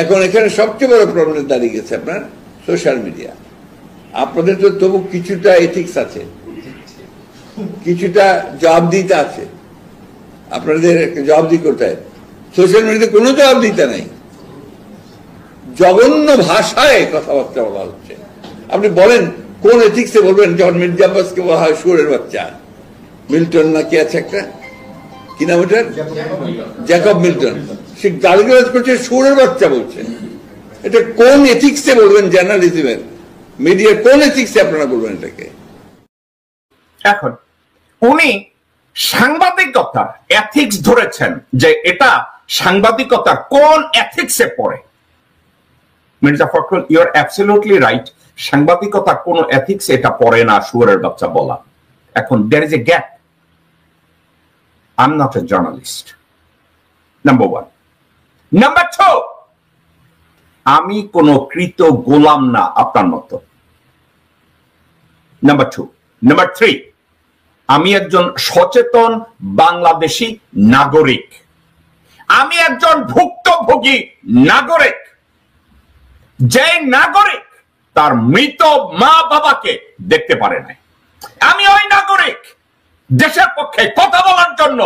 এখন এখানে সবচেয়ে বড় প্রবলেম দাঁড়িয়ে গেছে আপনার সোশ্যাল মিডিয়া। আপনাদের তো তবু কিছুটা এথিক্স আছে, কিছুটা জবাবদিহিতা আছে, আপনাদের জবাবদিহি করতে হয়। সোশ্যাল মিডিয়াতে কোনো জবাবদিহিতা নাই, জঘন্য ভাষায় কথাবার্তা বলা হচ্ছে। আপনি বলেন কোন এথিক্সে বলবেন যখন মির্জা আব্বাসকে বলা হয় শুয়োরের বাচ্চা? মিল্টন নাকি আছে একটা, কি নাম ওটার, জ্যাকব মিল্টন, সে গালিগালাজ করছে, শুয়োরের বাচ্চা বলছে। এটা কোন এথিক্সে বলবেন? জার্নালিজমের, মিডিয়ার কোন এথিক্সে আপনারা বলবেন এটাকে? এখন উনি সাংবাদিকতার এথিক্স ধরেছেন যে এটা সাংবাদিকতার কোন এথিক্সে পড়ে। Mirza Fakhrul, you are absolutely right, সাংবাদিকতার কোন এথিক্স এটা পড়ে না শুয়োরের বাচ্চা বলা। এখন there is a gap. I am not a journalist, number one. Number two, আমি কোন কৃত গোলাম না আপনার মতো, নাম্বার টু। নাম্বার থ্রি, আমি একজন সচেতন বাংলাদেশি নাগরিক, আমি একজন ভুক্তভোগী নাগরিক, যে নাগরিক তার মৃত মা বাবাকে দেখতে পারে নাই। আমি ওই নাগরিক দেশের পক্ষে কথা বলার জন্য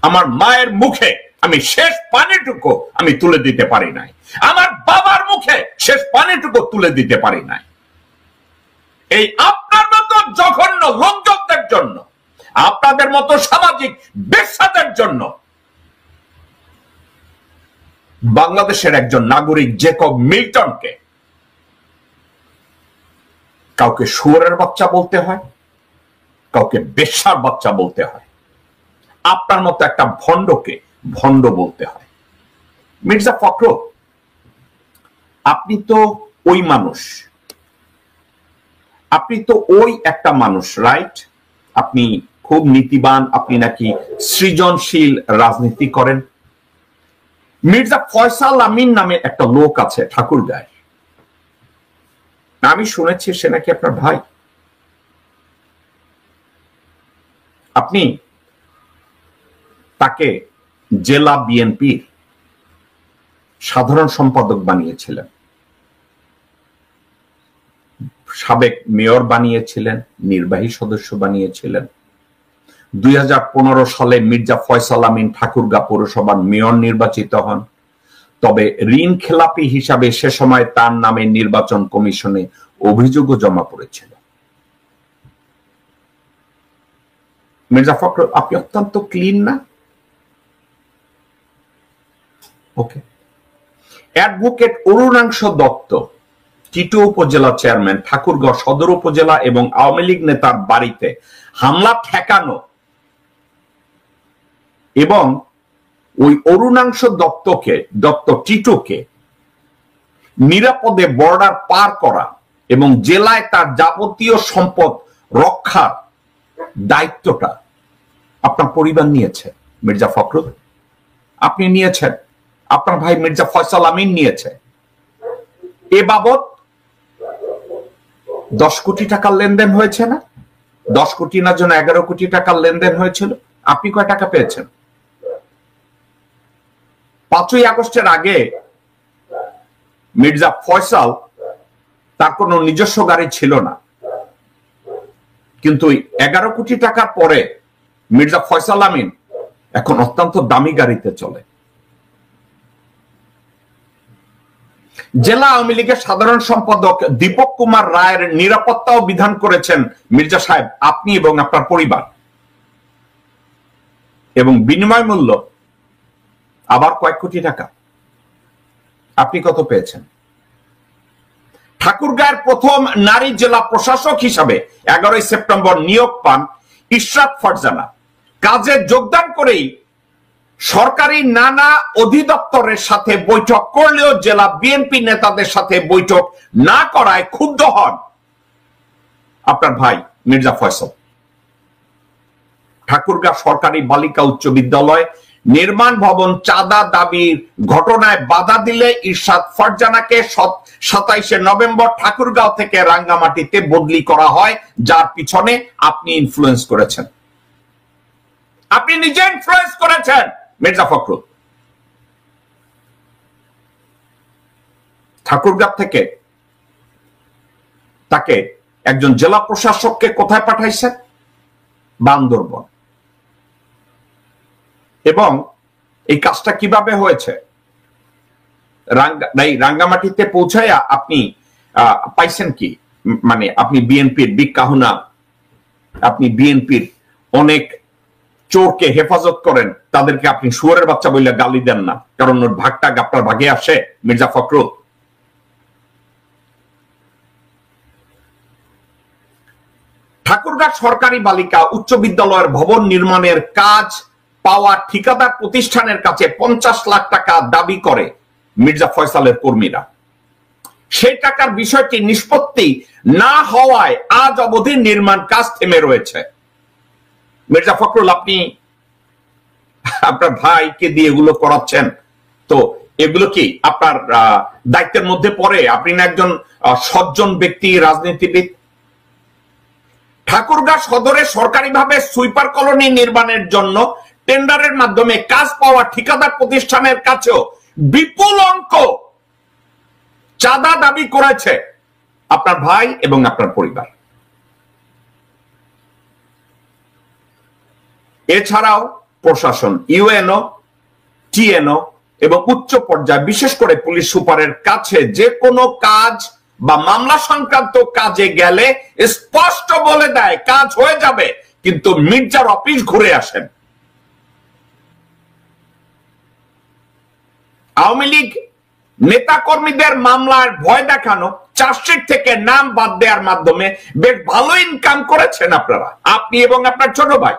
আমার মায়ের মুখে আমি শেষ পানিটুকু আমি তুলে দিতে পারি নাই, আমার বাবার মুখে শেষ পানিটুকু তুলে দিতে পারি নাই। এই আপনার মতো জঘন্য লোকজনদের জন্য, আপনাদের মতো সামাজিক বেশ্যাদের জন্য বাংলাদেশের একজন নাগরিক জ্যাকব মিল্টনকে কাউকে শুয়োরের বাচ্চা বলতে হয়, কাউকে বেশ্যার বাচ্চা বলতে হয়, আপনার মতো একটা ভণ্ডকে ভণ্ড বলতে হয়। মির্জা ফখরুল, আপনি তো ওই মানুষ, আপনি তো ওই একটা মানুষ, রাইট? আপনি খুব নীতিবান, আপনি নাকি সৃজনশীল রাজনীতি করেন। মির্জা ফয়সাল আমিন নামে একটা লোক আছে ঠাকুরগাঁয়, আমি শুনেছি সে নাকি আপনার ভাই। আপনি তাকে জেলা বিএনপির সাধারণ সম্পাদক বানিয়েছিলেন, সাবেক মেয়র বানিয়েছিলেন, নির্বাহী সদস্য বানিয়েছিলেন। 2015 সালে মির্জা ফয়সাল আমিন ঠাকুরগাঁ পৌরসভার মেয়র নির্বাচিত হন। তবে ঋণ খেলাপি হিসাবে সে সময় তার নামে নির্বাচন কমিশনে অভিযোগও জমা পড়েছিল। মির্জা ফখরুল, আপনি অত্যন্ত ক্লিন না? ওকে। অ্যাডভোকেট অরুণাংশ দত্ত, টিটু উপজেলা চেয়ারম্যান, ঠাকুরগাঁও সদর উপজেলা এবং আওয়ামী লীগ নেতার বাড়িতে হামলা ঠেকানো এবং ওই অরুণাংশ দত্ত টিটুকে নিরাপদে বর্ডার পার করা এবং জেলায় তার যাবতীয় সম্পদ রক্ষার দায়িত্বটা আপনার পরিবার নিয়েছে। মির্জা ফখরুল, আপনি নিয়েছেন, আপনার ভাই মির্জা ফয়সাল আমিন নিয়েছে। এ বাবদ 10 কোটি টাকার লেনদেন হয়েছে না? 10 কোটি না যেন 11 কোটি টাকার লেনদেন হয়েছিল। আপনি কয় টাকা পেয়েছেন? 5ই আগস্টের আগে মির্জা ফয়সাল তার কোনো নিজস্ব গাড়ি ছিল না, কিন্তু 11 কোটি টাকার পরে মির্জা ফয়সাল আমিন এখন অত্যন্ত দামি গাড়িতে চলে। জেলা আওয়ামী লীগের সাধারণ সম্পাদক দীপক কুমার রায়ের নিরাপত্তাও বিধান করেছেন মির্জা সাহেব আপনি এবং আপনার পরিবার, এবং বিনিময় মূল্য আবার কয়েক কোটি টাকা। আপনি কত পেয়েছেন? ঠাকুরগাঁয়ের প্রথম নারী জেলা প্রশাসক হিসাবে 11ই সেপ্টেম্বর নিয়োগ পান ইশরাত ফারজানা। কাজে যোগদান করেই সরকারি নানা অধিদপ্তরের সাথে বৈঠক করলেও জেলা বিএনপি নেতাদের সাথে বৈঠক না করায় ক্ষুব্ধ হন আপনার ভাই মির্জা ফয়সাল। ঠাকুরগাঁ সরকারি বালিকা উচ্চ বিদ্যালয় নির্মাণ ভবন চাঁদা দাবির ঘটনায় বাধা দিলে ইরশাদ ফারজানাকে 27শে নভেম্বর ঠাকুরগাঁও থেকে রাঙ্গামাটিতে বদলি করা হয়, যার পিছনে আপনি ইনফ্লুয়েন্স করেছেন। আপনি নিজে ইনফ্লুয়েন্স করেছেন মির্জা ফখরুল। ঠাকুরগাঁ থেকে তাকে একজন জেলা প্রশাসককে কোথায় পাঠাইছেন? বান্দরবন। এবং এই কাজটা কিভাবে হয়েছে? রাঙ্গামাটিতে পৌঁছায়া আপনি পাইছেন কি? মানে আপনি বিএনপির বিগ কাহুনা, আপনি বিএনপির অনেক চোরকে হেফাজত করেন, তাদেরকে আপনি শুয়োরের বাচ্চা বললে গালি দেন না, কারণ ওর ভাগটা আপনার ভাগে আসে। মির্জা ফখরুল, ঠাকুরগাঁ সরকারি বালিকা উচ্চ বিদ্যালয়ের ভবন নির্মাণের কাজ পাওয়া ঠিকাদার প্রতিষ্ঠানের কাছে 50 লাখ টাকা দাবি করে মির্জা ফয়সালের কর্মীরা। সেই টাকার বিষয়টি নিষ্পত্তি না হওয়ায় আজ অবধি নির্মাণ কাজ থেমে রয়েছে। মির্জা ফখরুল, আপনি আপনার ভাইকে দিয়ে এগুলো করাচ্ছেন, তো এগুলো কি আপনার দায়িত্বের মধ্যে পড়ে? আপনি না একজন সজ্জন ব্যক্তি, রাজনীতিবিদ। ঠাকুরগাঁ সদরে সরকারিভাবে সুইপার কলোনি নির্মাণের জন্য টেন্ডারের মাধ্যমে কাজ পাওয়া ঠিকাদার প্রতিষ্ঠানের কাছেও বিপুল অঙ্ক চাঁদা দাবি করেছে আপনার ভাই এবং আপনার পরিবার। এছাড়াও প্রশাসন, ইউএনও, টিএনও এবং উচ্চ পর্যায়ে বিশেষ করে পুলিশ সুপারের কাছে যে কোনো কাজ বা মামলা সংক্রান্ত কাজে গেলে স্পষ্ট বলে দেয় কাজ হয়ে যাবে, কিন্তু মির্জার অফিস ঘুরে আসেন। আওয়ামী লীগ নেতা কর্মীদের মামলার ভয় দেখানো, চার্জশিট থেকে নাম বাদ দেওয়ার মাধ্যমে বেশ ভালো ইনকাম করেছেন আপনারা, আপনি এবং আপনার ছোট ভাই।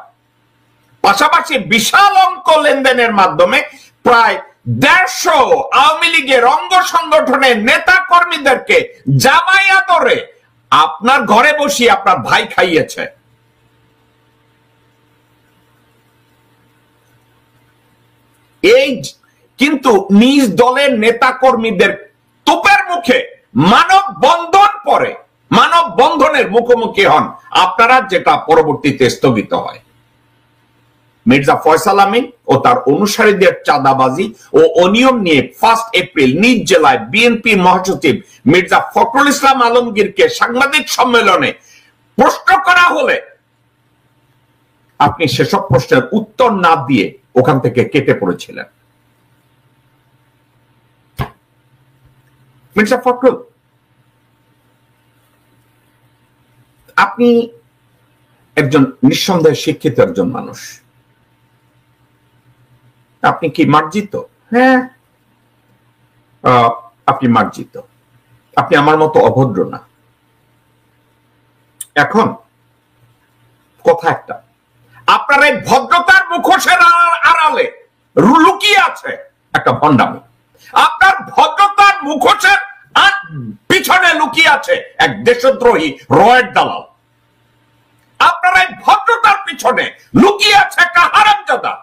পাশাপাশি বিশাল অঙ্ক লেনদেনের মাধ্যমে প্রায় 150 আওয়ামী লীগের অঙ্গ সংগঠনের নেতা কর্মীদেরকে জামাই আদরে আপনার ঘরে বসিয়ে আপনার ভাই খাইয়েছে। এই কিন্তু নিজ দলের নেতা কর্মীদের তোপের মুখে মানববন্ধন পরে, মানববন্ধনের মুখোমুখি হন আপনারা, যেটা পরবর্তীতে স্থগিত হয়। মির্জা ফয়সাল আমিন ও তার অনুসারীদের চাঁদাবাজি ও অনিয়ম নিয়ে 1 এপ্রিল নিজ জেলায় বিএনপি মহাসচিব মির্জা ফখরুল ইসলাম আলমগীরকে সাংবাদিক সম্মেলনে প্রশ্ন করা হলে আপনি সেসব প্রশ্নের উত্তর না দিয়ে ওখান থেকে কেটে পড়েছিলেন। মির্জা ফখরুল, আপনি একজন নিঃসন্দেহে শিক্ষিত একজন মানুষ। আপনি কি মার্জিত? হ্যাঁ, আপনি মার্জিত। আপনি আমার মতো অভদ্র না। এখন কথা একটা, আপনার এই ভদ্রতার মুখোশের আড়ালে লুকিয়ে আছে একটা ভণ্ডামি। আপনার ভদ্রতার মুখোশের পিছনে লুকিয়ে আছে এক দেশদ্রোহী রয়ের দালাল। আপনার এই ভদ্রতার পিছনে লুকিয়ে আছে একটা হারামজাদা।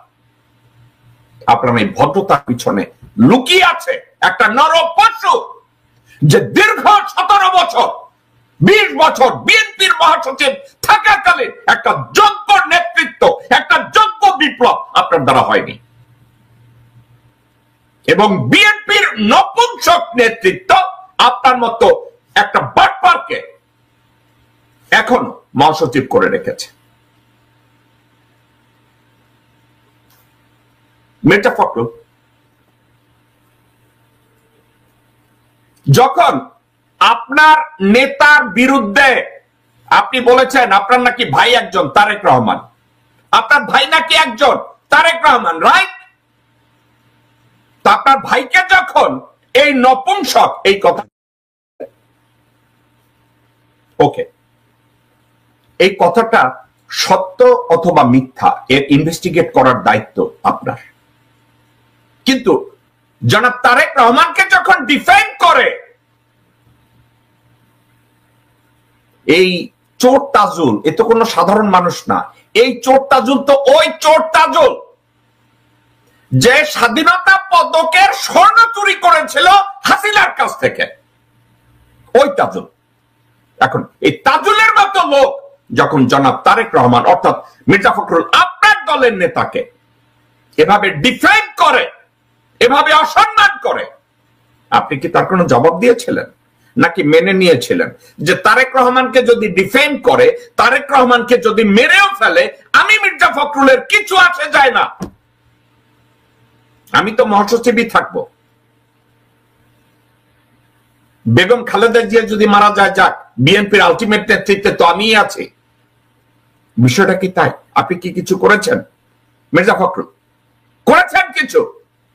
আপনার এই ভদ্রতার পিছনে লুকিয়ে আছে একটা নরপশু, যে দীর্ঘ 17 বছর 20 বছর বিএনপির মহাসচিব থাকাকালীন একটা যোগ্য নেতৃত্ব, একটা যোগ্য বিপ্লব আপনার দ্বারা হয়নি, এবং বিএনপির নপুংসক নেতৃত্ব আপনার মতো একটা বাটপারকে এখনো মহাসচিব করে রেখেছে। মির্জা ফখরুল, যখন আপনার নেতার বিরুদ্ধে আপনি বলেছেন আপনার নাকি ভাই একজন তারেক রহমান, আপনার ভাই নাকি একজন তারেক রহমান, রাইট? আপনার ভাইকে যখন এই নপুংসক এই কথা, ওকে, এই কথাটা সত্য অথবা মিথ্যা এর ইনভেস্টিগেট করার দায়িত্ব আপনার। কিন্তু জনাব তারেক রহমানকে যখন ডিফেন্ড করে এই চোর তাজুল, এ তো কোনো সাধারণ মানুষ না। এই চোর তাজুল তো ওই চোর তাজুল যে স্বাধীনতা পদকের স্বর্ণ চুরি করেছিল হাসিনার কাছ থেকে, ওই তাজুল। এখন এই তাজুলের মতো লোক যখন জনাব তারেক রহমান অর্থাৎ মির্জা ফখরুল আপনার দলের নেতাকে এভাবে ডিফেন্ড করে, এভাবে অসম্মান করে, আপনি কি তার কোনো জবাব দিয়েছিলেন নাকি মেনে নিয়েছিলেন যে তারেক রহমানকে যদি ডিফেন্ড করে, তারেক রহমানকে যদি মেরেও ফেলে, আমি মির্জা ফখরুলের কিছু আসে যায় না, আমি তো মহাসচিবই থাকবো, বেগম খালেদা জিয়া যদি মারা যায় যাক, বিএনপির আলটিমেট নেতৃত্বে তো আমিই আছি। বিষয়টা কি তাই? আপনি কি কিছু করেছেন মির্জা ফখরুল? করেছেন কিছু?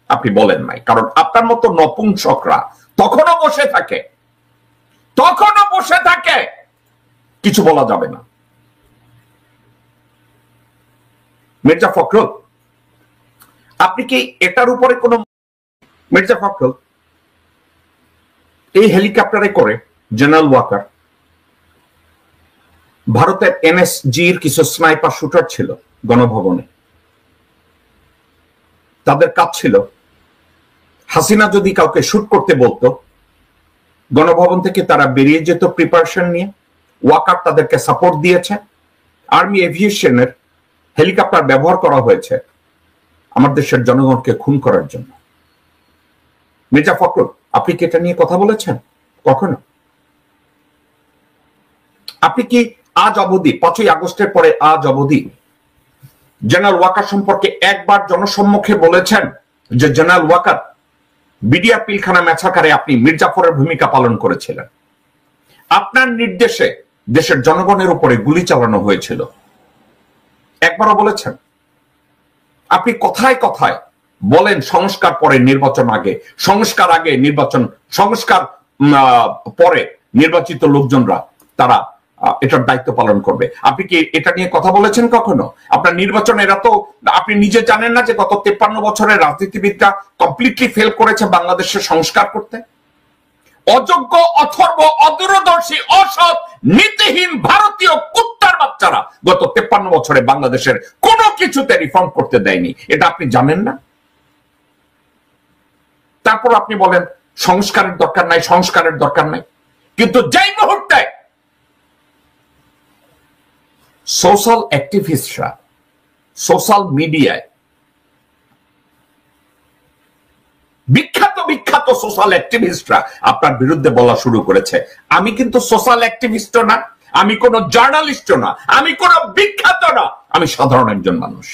আপনি বলেন নাই, কারণ আপনার মতো নপুংসকরা তখনও বসে থাকে, কিছু বলা যাবে না। মির্জা ফখরুল, আপনি কি এটার উপরে কোন, মির্জা ফখরুল এই হেলিকপ্টারে করে জেনারেল ওয়াকার, ভারতের এনএসজির কিছু স্নাইপার শুটার ছিল গণভবনে, তাদের কাজ ছিল হাসিনা যদি কাউকে শুট করতে বলতো, গণভবন থেকে তারা বেরিয়ে যেত প্রিপারেশন নিয়ে। ওয়াকার তাদেরকে সাপোর্ট দিয়েছে। আর্মি এভিয়েশনের হেলিকপ্টার ব্যবহার করা হয়েছে আমার দেশের জনগণকে খুন করার জন্য। মির্জা ফখরুল, আপনি কি এটা নিয়ে কথা বলেছেন কখনো? আপনি কি আজ অবধি, 5ই আগস্টের পরে আজ অবধি জেনারেল ওয়াকার সম্পর্কে একবার জনসম্মুখে বলেছেন যে জেনারেল ওয়াকার বিডিআর পিলখানা ম্যাসাকারে আপনি মির্জাফরের ভূমিকা পালন করেছিলেন, আপনার নির্দেশে দেশের জনগণের উপরে গুলি চালানো হয়েছিল, একবারও বলেছেন? আপনি কথায় কথায় বলেন সংস্কার পরে নির্বাচন আগে, সংস্কার আগে নির্বাচন, সংস্কার পরে নির্বাচিত লোকজনরা তারা এটার দায়িত্ব পালন করবে। আপনি কি এটা নিয়ে কথা বলেছেন কখনো? আপনার নির্বাচন, এরা তো আপনি নিজে জানেন না যে গত 53 বছরের রাজনীতিবিদরা কমপ্লিটলি ফেল করেছে বাংলাদেশের সংস্কার করতে? অযোগ্য, অথর্ব, অদূরদর্শী, অসৎ, নীতিহীন ভারতীয় কুত্তার বাচ্চারা গত 53 বছরে বাংলাদেশের কোনো কিছুতে রিফর্ম করতে দেয়নি, এটা আপনি জানেন না? তারপর আপনি বলেন সংস্কারের দরকার নাই, সংস্কারের দরকার নাই। কিন্তু যেই মুহূর্তে সোশ্যাল অ্যাক্টিভিস্টরা সোশ্যাল মিডিয়ায়, বিখ্যাত বিখ্যাত সোশ্যাল অ্যাক্টিভিস্টরা আপনার বিরুদ্ধে বলা শুরু করেছে, আমি কিন্তু সোশ্যাল অ্যাক্টিভিস্টও না, আমি কোন জার্নালিস্টও না, আমি কোন বিখ্যাত না, আমি সাধারণ একজন মানুষ।